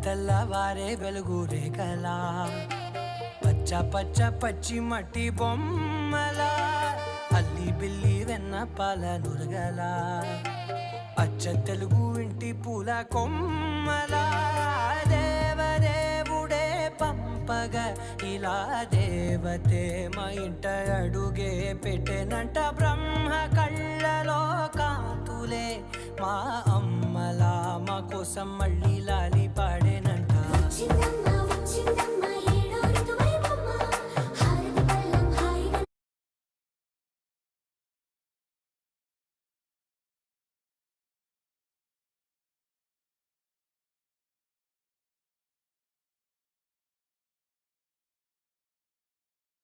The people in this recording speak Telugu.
తెల్లవారే వెలుగు రేఖలా పచ్చ పచ్చ పచ్చి మట్టి బొమ్మలా అల్లి బిల్లి వెన్న పాల నురగలా అచ్చ తెలుగు ఇంటి పూల కొమ్మలా దేవదేవుడే పంపగ ఇలా దేవతే మా ఇంట అడుగే పెట్టెనంట బ్రహ్మ కళ్ళలో కాంతులే మా అమ్మలా మా కోసం మళ్ళీ లాలి పాడేనంట.